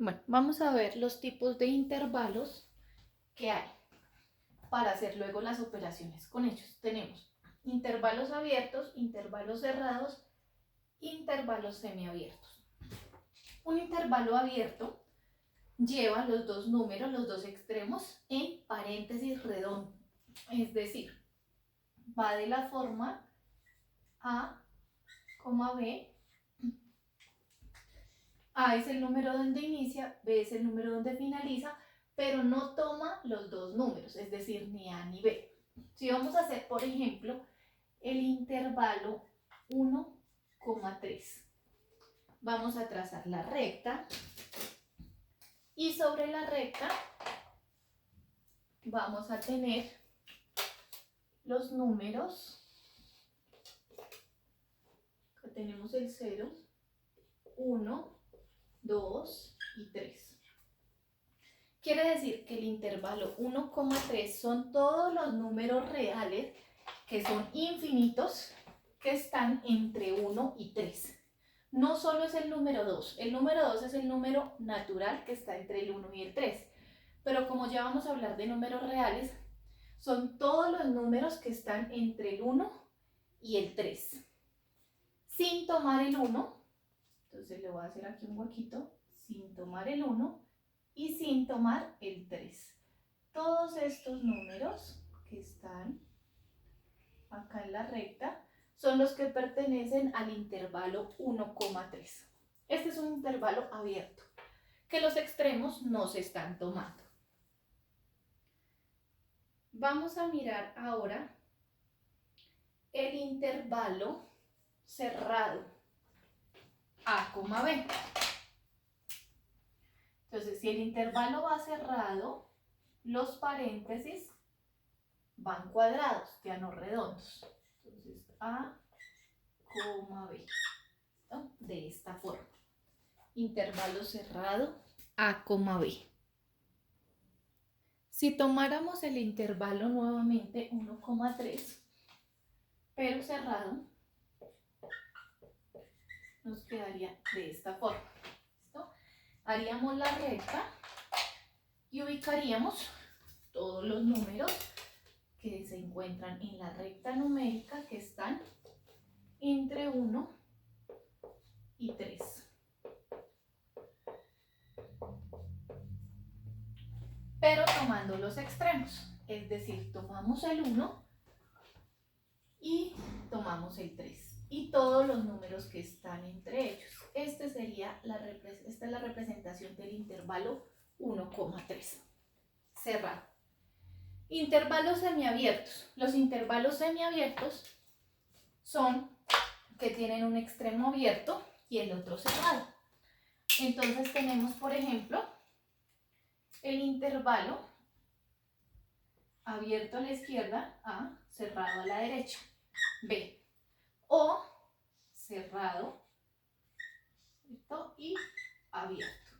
Bueno, vamos a ver los tipos de intervalos que hay para hacer luego las operaciones con ellos. Tenemos intervalos abiertos, intervalos cerrados, intervalos semiabiertos. Un intervalo abierto lleva los dos números, los dos extremos, en paréntesis redondo. Es decir, va de la forma A, B. A es el número donde inicia, B es el número donde finaliza, pero no toma los dos números, es decir, ni A ni B. Si vamos a hacer, por ejemplo, el intervalo 1,3, vamos a trazar la recta y sobre la recta vamos a tener los números. Acá tenemos el 0, 1, 2 y 3. Quiere decir que el intervalo 1,3 son todos los números reales que son infinitos que están entre 1 y 3. No solo es el número 2, el número 2 es el número natural que está entre el 1 y el 3. Pero como ya vamos a hablar de números reales, son todos los números que están entre el 1 y el 3. Sin tomar el 1, entonces le voy a hacer aquí un huequito, sin tomar el 1 y sin tomar el 3. Todos estos números que están acá en la recta son los que pertenecen al intervalo 1,3. Este es un intervalo abierto, que los extremos no se están tomando. Vamos a mirar ahora el intervalo cerrado A, B. Entonces, si el intervalo va cerrado, los paréntesis van cuadrados, ya no redondos. Entonces, A, B. ¿No? De esta forma. Intervalo cerrado, A, B. Si tomáramos el intervalo nuevamente 1,3, pero cerrado, nos quedaría de esta forma. ¿Listo? Haríamos la recta y ubicaríamos todos los números que se encuentran en la recta numérica que están entre 1 y 3. Pero tomando los extremos, es decir, tomamos el 1 y tomamos el 3 y todos los números que están entre ellos. Esta es la representación del intervalo 1,3 cerrado. Intervalos semiabiertos. Los intervalos semiabiertos son que tienen un extremo abierto y el otro cerrado. Entonces tenemos, por ejemplo, el intervalo abierto a la izquierda, A, cerrado a la derecha, B, o cerrado, ¿cierto? Y abierto.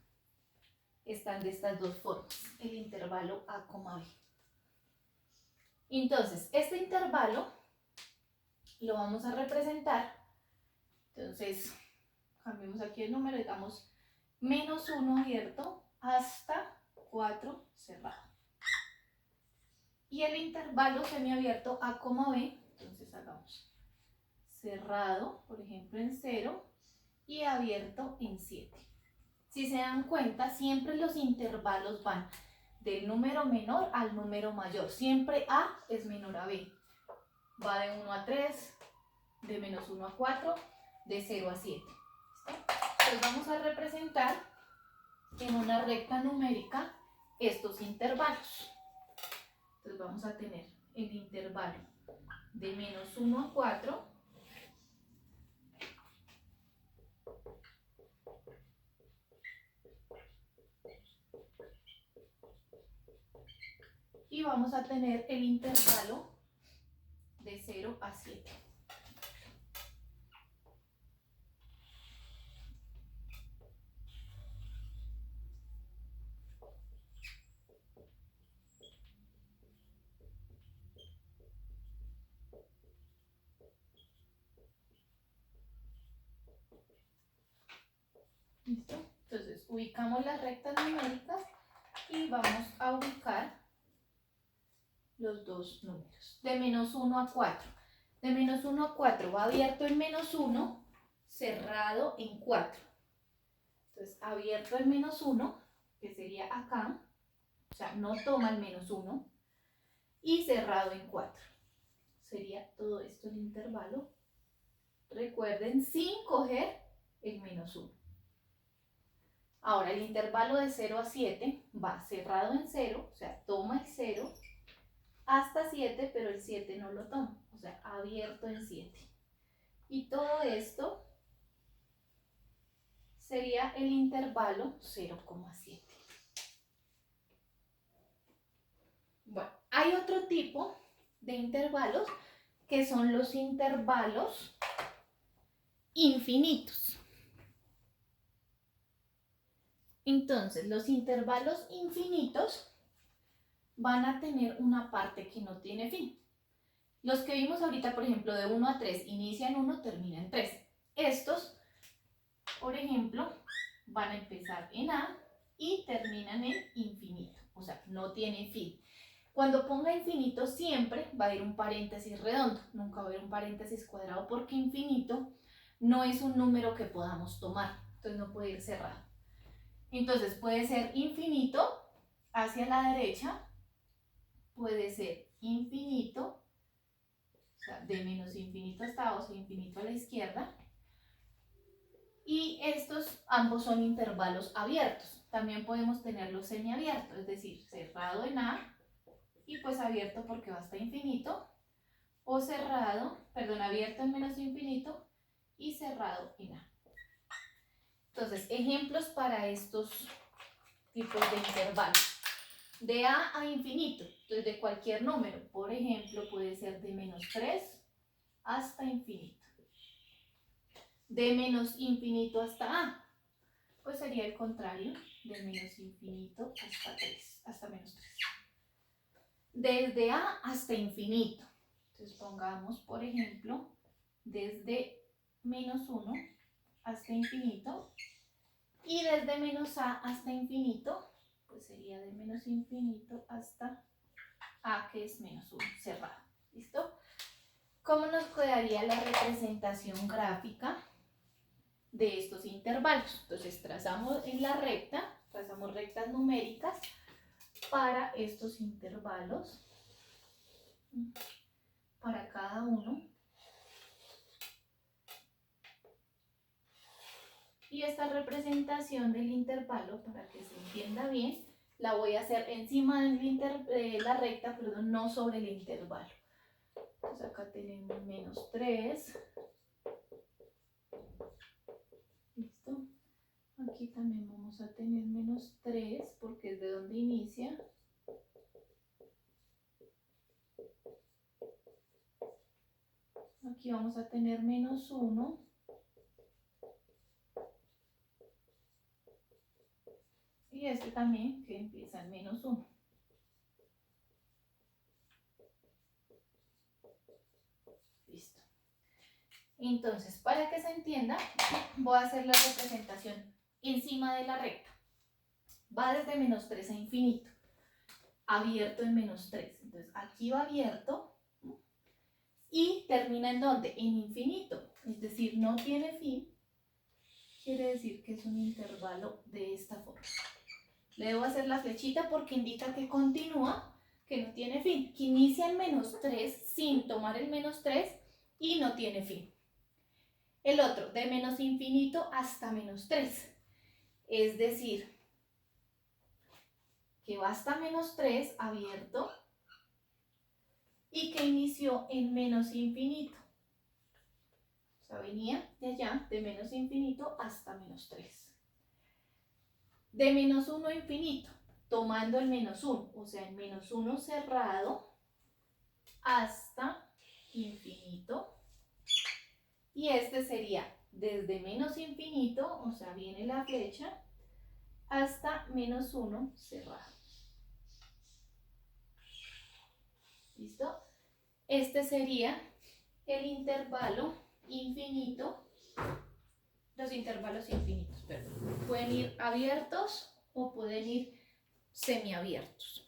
Están de estas dos formas, el intervalo A, B. Entonces, este intervalo lo vamos a representar. Entonces, cambiemos aquí el número, digamos, -1 abierto hasta 4 cerrado. Y el intervalo semiabierto A, B, entonces hagamos cerrado, por ejemplo, en 0 y abierto en 7. Si se dan cuenta, siempre los intervalos van del número menor al número mayor. Siempre A es menor a B. Va de 1 a 3, de -1 a 4, de 0 a 7. ¿Listo? Entonces vamos a representar en una recta numérica estos intervalos. Entonces vamos a tener el intervalo de -1 a 4, y vamos a tener el intervalo de 0 a 7. ¿Listo? Entonces, ubicamos las rectas numéricas y vamos a ubicar los dos números. De menos 1 a 4. De menos 1 a 4 va abierto en menos 1, cerrado en 4. Entonces, abierto en menos 1, que sería acá, o sea, no toma el menos 1, y cerrado en 4. Sería todo esto el intervalo. Recuerden, sin coger el menos 1. Ahora, el intervalo de 0 a 7 va cerrado en 0, o sea, toma el 0 hasta 7, pero el 7 no lo toma, o sea, abierto en 7. Y todo esto sería el intervalo 0,7. Bueno, hay otro tipo de intervalos que son los intervalos infinitos. Entonces, los intervalos infinitos van a tener una parte que no tiene fin. Los que vimos ahorita, por ejemplo, de 1 a 3, inician 1, terminan 3. Estos, por ejemplo, van a empezar en A y terminan en infinito, o sea, no tienen fin. Cuando ponga infinito siempre va a ir un paréntesis redondo, nunca va a ir un paréntesis cuadrado porque infinito no es un número que podamos tomar, entonces no puede ir cerrado. Entonces puede ser infinito hacia la derecha, puede ser infinito, o sea, de menos infinito hasta A, o sea, infinito a la izquierda. Y estos ambos son intervalos abiertos. También podemos tenerlos semiabiertos, es decir, cerrado en A y pues abierto porque va hasta infinito, o cerrado, perdón, abierto en menos infinito y cerrado en A. Entonces, ejemplos para estos tipos de intervalos. De A a infinito, entonces de cualquier número, por ejemplo, puede ser de menos 3 hasta infinito. De menos infinito hasta A, pues sería el contrario, de menos infinito hasta 3, hasta menos 3. Desde A hasta infinito, entonces pongamos, por ejemplo, desde menos 1 hasta infinito, y desde menos A hasta infinito, pues sería de menos infinito hasta A, que es menos 1, cerrado. ¿Listo? ¿Cómo nos quedaría la representación gráfica de estos intervalos? Entonces trazamos en la recta, trazamos rectas numéricas para estos intervalos, para cada uno. Y esta representación del intervalo, para que se entienda bien, la voy a hacer encima de la recta, perdón, no sobre el intervalo. Entonces acá tenemos menos 3. ¿Listo? Aquí también vamos a tener menos 3 porque es de donde inicia. Aquí vamos a tener menos 1. Y este también que empieza en menos 1. Listo. Entonces, para que se entienda, voy a hacer la representación encima de la recta. Va desde menos 3 a infinito. Abierto en menos 3. Entonces, aquí va abierto. Y termina en ¿dónde? En infinito. Es decir, no tiene fin. Quiere decir que es un intervalo de esta forma. Le debo hacer la flechita porque indica que continúa, que no tiene fin. Que inicia en menos 3 sin tomar el menos 3 y no tiene fin. El otro, de menos infinito hasta menos 3. Es decir, que va hasta menos 3 abierto y que inició en menos infinito. O sea, venía de allá, de menos infinito hasta menos 3. De menos 1 a infinito, tomando el menos 1, o sea, el menos 1 cerrado hasta infinito. Y este sería desde menos infinito, o sea, viene la flecha, hasta menos 1 cerrado. ¿Listo? Este sería el intervalo infinito los intervalos infinitos, perdón. Pueden ir abiertos o pueden ir semiabiertos.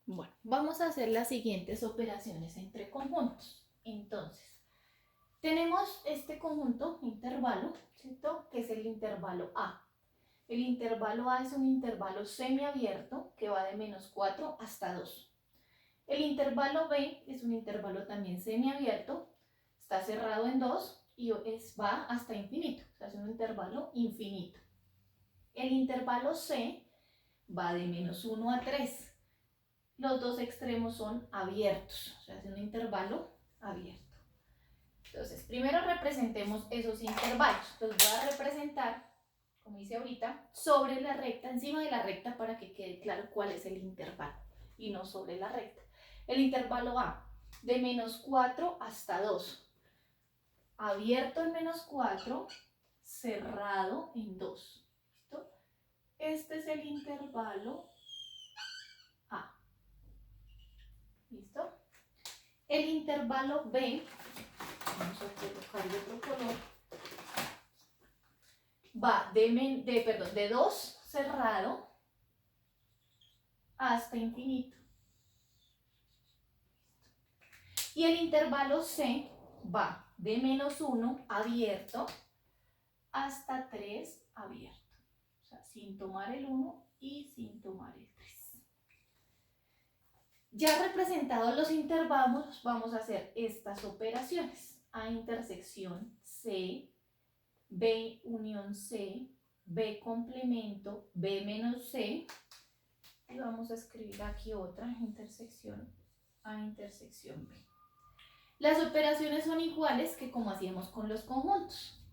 Bueno, vamos a hacer las siguientes operaciones entre conjuntos. Entonces, tenemos este conjunto, intervalo, ¿cierto? Que es el intervalo A. El intervalo A es un intervalo semiabierto que va de -4 hasta 2. El intervalo B es un intervalo también semiabierto, está cerrado en 2 y va hasta infinito, o sea, es un intervalo infinito. El intervalo C va de -1 a 3. Los dos extremos son abiertos, o sea, es un intervalo abierto. Entonces, primero representemos esos intervalos. Los voy a representar, como hice ahorita, sobre la recta, encima de la recta, para que quede claro cuál es el intervalo y no sobre la recta. El intervalo A, de -4 hasta 2. Abierto en -4, cerrado en 2. ¿Listo? Este es el intervalo A. ¿Listo? El intervalo B, vamos a colocar de otro color, va de 2 cerrado hasta infinito. Y el intervalo C va de -1 abierto hasta 3 abierto. O sea, sin tomar el 1 y sin tomar el 3. Ya representados los intervalos, vamos a hacer estas operaciones. A intersección C, B unión C, B complemento, B menos C. Y vamos a escribir aquí otra, intersección A intersección B. Las operaciones son iguales que como hacíamos con los conjuntos.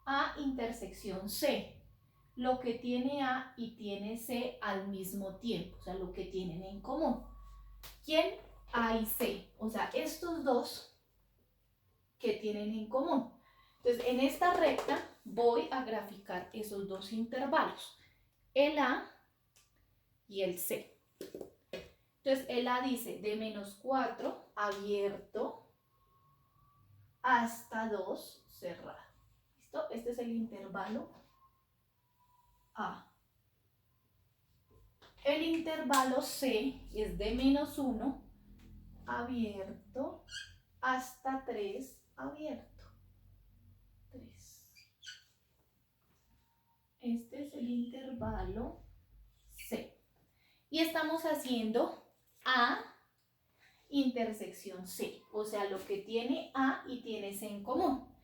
A intersección C. Lo que tiene A y tiene C al mismo tiempo, o sea, lo que tienen en común. ¿Quién? A y C, o sea, estos dos que tienen en común. Entonces, en esta recta voy a graficar esos dos intervalos, el A y el C. Entonces, el A dice de -4 abierto hasta 2 cerrado. ¿Listo? Este es el intervalo A. El intervalo C es de -1 abierto hasta 3 abierto. 3. Este es el intervalo C. Y estamos haciendo A intersección C, o sea, lo que tiene A y tiene C en común.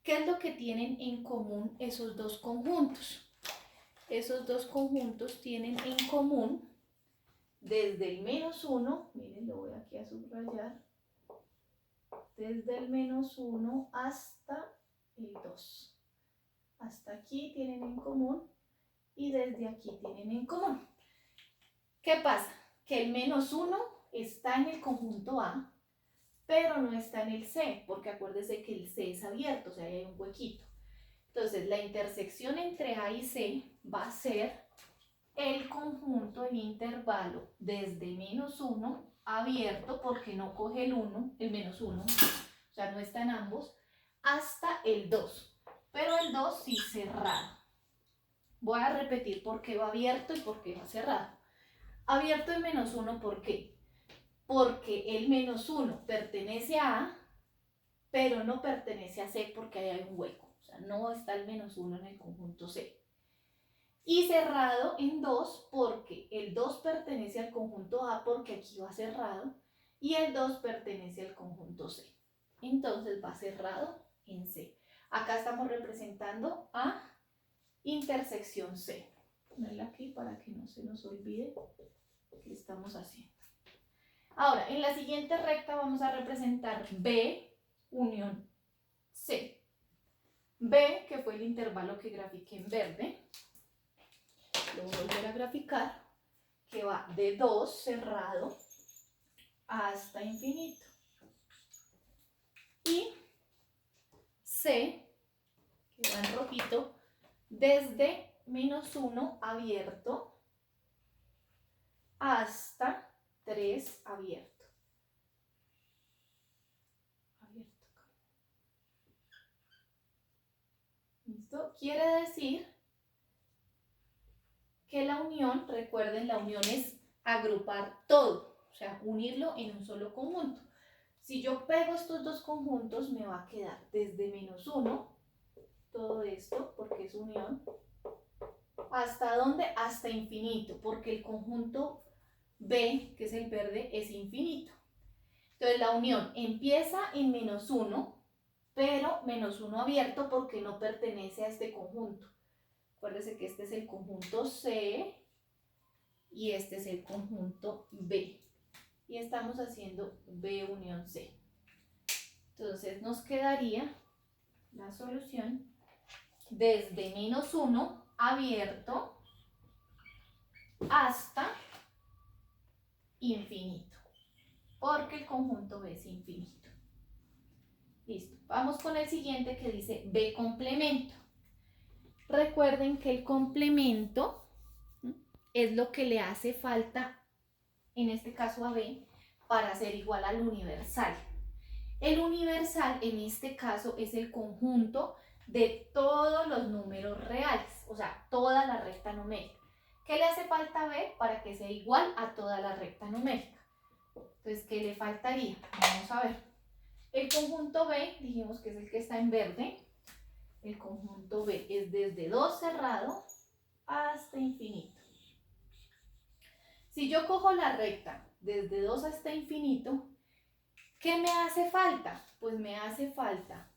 ¿Qué es lo que tienen en común esos dos conjuntos? Esos dos conjuntos tienen en común desde el -1, miren, lo voy aquí a subrayar, desde el -1 hasta el 2. Hasta aquí tienen en común y desde aquí tienen en común. ¿Qué pasa? Que el -1 está en el conjunto A, pero no está en el C, porque acuérdese que el C es abierto, o sea, hay un huequito. Entonces, la intersección entre A y C va a ser el conjunto en intervalo desde -1 abierto, porque no coge el 1, el -1, o sea, no están ambos, hasta el 2, pero el 2 sí cerrado. Voy a repetir por qué va abierto y por qué va cerrado. Abierto en -1, ¿por qué? Porque el -1 pertenece a A, pero no pertenece a C porque ahí hay un hueco. O sea, no está el -1 en el conjunto C. Y cerrado en 2 porque el 2 pertenece al conjunto A porque aquí va cerrado y el 2 pertenece al conjunto C. Entonces va cerrado en C. Acá estamos representando A intersección C. Ponerla aquí para que no se nos olvide qué estamos haciendo. Ahora, en la siguiente recta vamos a representar B unión C. B, que fue el intervalo que grafiqué en verde, lo voy a volver a graficar, que va de 2 cerrado hasta infinito. Y C, que va en rojito, desde -1 abierto hasta 3 abierto. quiere decir que la unión, recuerden, la unión es agrupar todo, o sea, unirlo en un solo conjunto. Si yo pego estos dos conjuntos, me va a quedar desde -1, todo esto, porque es unión, ¿hasta dónde? Hasta infinito, porque el conjunto B, que es el verde, es infinito. Entonces la unión empieza en -1, pero -1 abierto porque no pertenece a este conjunto. Acuérdense que este es el conjunto C y este es el conjunto B. Y estamos haciendo B unión C. Entonces nos quedaría la solución desde -1 abierto hasta infinito, porque el conjunto B es infinito. Listo. Vamos con el siguiente que dice B complemento. Recuerden que el complemento es lo que le hace falta, en este caso a B, para ser igual al universal. El universal en este caso es el conjunto de todos los números reales, o sea, toda la recta numérica. ¿Qué le hace falta a B para que sea igual a toda la recta numérica? Entonces, ¿qué le faltaría? Vamos a ver. El conjunto B, dijimos que es el que está en verde. El conjunto B es desde 2 cerrado hasta infinito. Si yo cojo la recta desde 2 hasta infinito, ¿qué me hace falta? Pues me hace falta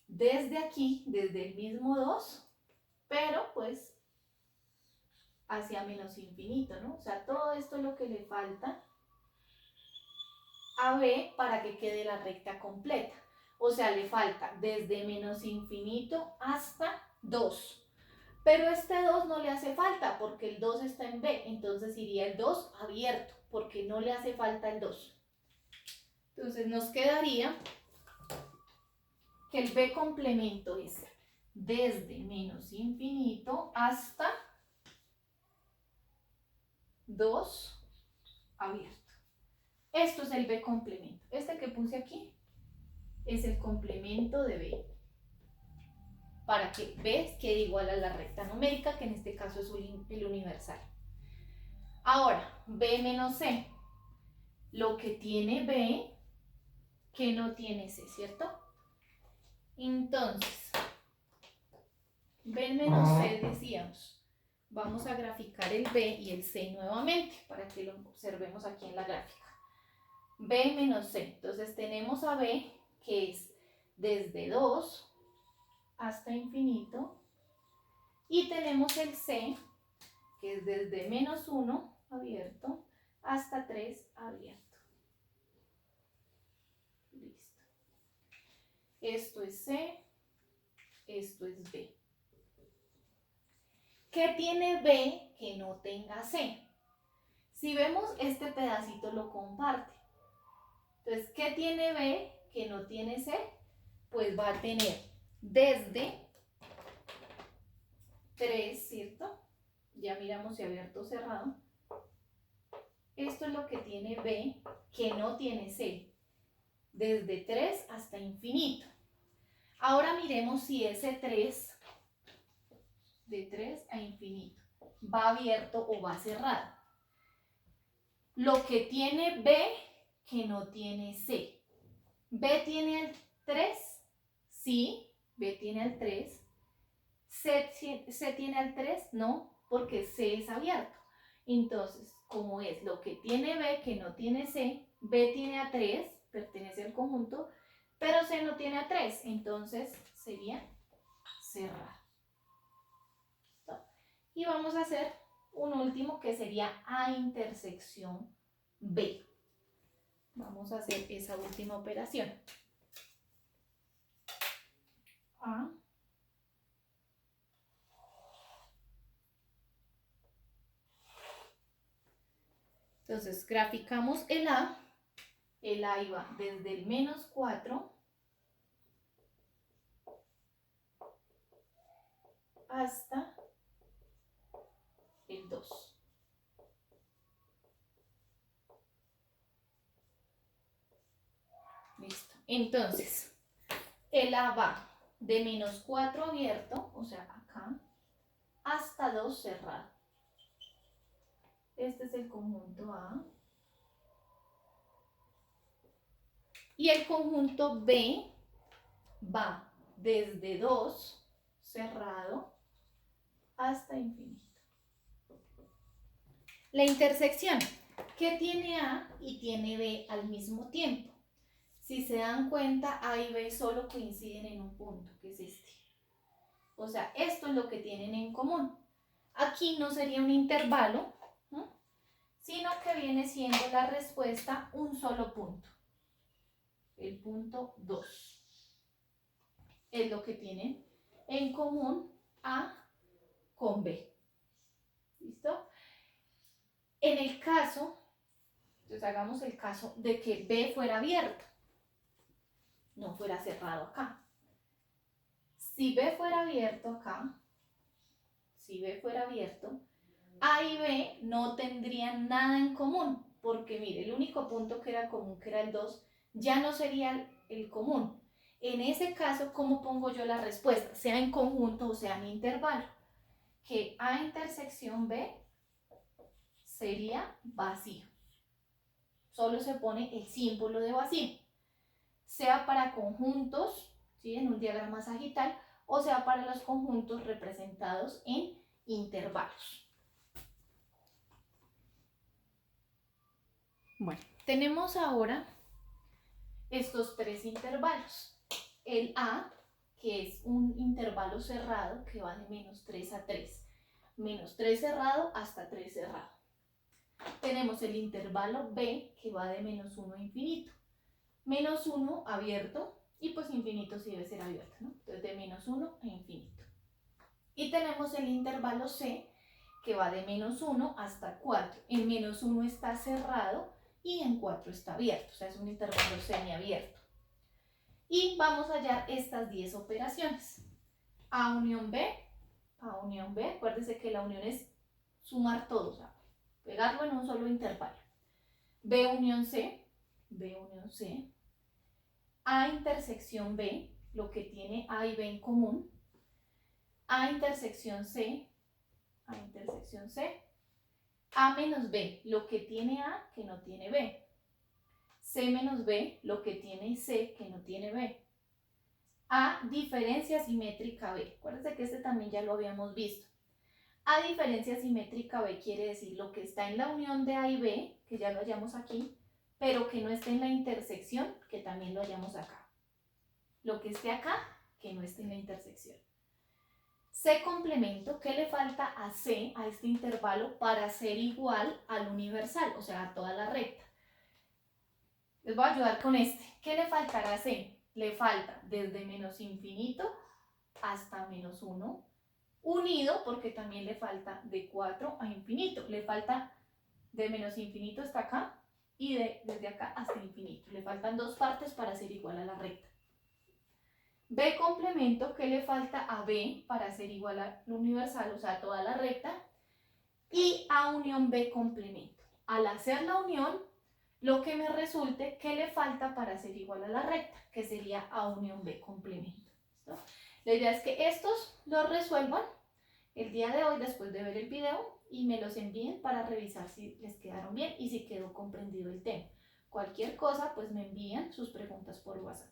desde aquí, desde el mismo 2, pero pues hacia menos infinito, ¿no? O sea, todo esto es lo que le falta a B para que quede la recta completa. O sea, le falta desde menos infinito hasta 2. Pero este 2 no le hace falta porque el 2 está en B, entonces iría el 2 abierto porque no le hace falta el 2. Entonces nos quedaría que el B complemento es desde menos infinito hasta 2 abierto. Esto es el B complemento. Este que puse aquí es el complemento de B. Para que B quede igual a la recta numérica, que en este caso es el universal. Ahora, B menos C. Lo que tiene B que no tiene C, ¿cierto? Entonces, B menos C decíamos. Vamos a graficar el B y el C nuevamente para que lo observemos aquí en la gráfica. B menos C. Entonces tenemos a B que es desde 2 hasta infinito y tenemos el C que es desde -1 abierto hasta 3 abierto. Listo. Esto es C, esto es B. ¿Qué tiene B que no tenga C? Si vemos, este pedacito lo comparte. Entonces, ¿qué tiene B que no tiene C? Pues va a tener desde 3, ¿cierto? Ya miramos si abierto o cerrado. Esto es lo que tiene B que no tiene C. Desde 3 hasta infinito. Ahora miremos si ese 3, de 3 a infinito, va abierto o va cerrado. Lo que tiene B que no tiene C. B tiene el 3, sí, B tiene el 3. C tiene el 3, no, porque C es abierto. Entonces, como es lo que tiene B que no tiene C, B tiene a 3, pertenece al conjunto, pero C no tiene a 3, entonces sería cerrado. ¿Listo? Y vamos a hacer un último que sería A intersección B. Vamos a hacer esa última operación. A. Entonces, graficamos el A iba desde el -4 hasta el 2. Listo. Entonces, el A va de menos 4 abierto, o sea, acá, hasta 2 cerrado. Este es el conjunto A. Y el conjunto B va desde 2 cerrado hasta infinito. La intersección, ¿qué tiene A y tiene B al mismo tiempo? Si se dan cuenta, A y B solo coinciden en un punto, que es este. O sea, esto es lo que tienen en común. Aquí no sería un intervalo, ¿no?, sino que viene siendo la respuesta un solo punto. El punto 2. Es lo que tienen en común A con B. ¿Listo? En el caso, entonces hagamos el caso de que B fuera abierto, no fuera cerrado acá. Si B fuera abierto acá, si B fuera abierto, A y B no tendrían nada en común, porque mire, el único punto que era común, que era el 2, ya no sería el común. En ese caso, ¿cómo pongo yo la respuesta? Sea en conjunto o sea en intervalo. Que A intersección B sería vacío. Solo se pone el símbolo de vacío. Sea para conjuntos, ¿sí?, en un diagrama sagital, o sea para los conjuntos representados en intervalos. Bueno, tenemos ahora estos tres intervalos. El A, que es un intervalo cerrado que va de menos 3 a 3. Menos 3 cerrado hasta 3 cerrado. Tenemos el intervalo B, que va de menos 1 a infinito. Menos 1 abierto, y pues infinito sí debe ser abierto, ¿no? Entonces de menos 1 a infinito. Y tenemos el intervalo C, que va de menos 1 hasta 4. En menos 1 está cerrado y en 4 está abierto, o sea, es un intervalo semiabierto. Y vamos a hallar estas 10 operaciones. A unión B, acuérdense que la unión es sumar todo, o sea, pegarlo en un solo intervalo. B unión C, A intersección B, lo que tiene A y B en común. A intersección C, A menos B, lo que tiene A que no tiene B. C menos B, lo que tiene C que no tiene B. A diferencia simétrica B. Acuérdense que este también ya lo habíamos visto. A diferencia simétrica B quiere decir lo que está en la unión de A y B, que ya lo hallamos aquí, pero que no esté en la intersección, que también lo hallamos acá. Lo que esté acá, que no esté en la intersección. C complemento, ¿qué le falta a C, a este intervalo, para ser igual al universal, o sea, a toda la recta? Les voy a ayudar con este. ¿Qué le faltará a C? Le falta desde menos infinito hasta menos 1, unido, porque también le falta de 4 a infinito. Le falta de menos infinito hasta acá y desde acá hasta infinito. Le faltan dos partes para ser igual a la recta. B complemento, ¿qué le falta a B para ser igual al universal, o sea, a toda la recta? Y A unión B complemento. Al hacer la unión, lo que me resulte, ¿qué le falta para ser igual a la recta? Que sería A unión B complemento. ¿Listo? La idea es que estos los resuelvan el día de hoy después de ver el video y me los envíen para revisar si les quedaron bien y si quedó comprendido el tema. Cualquier cosa, pues me envían sus preguntas por WhatsApp.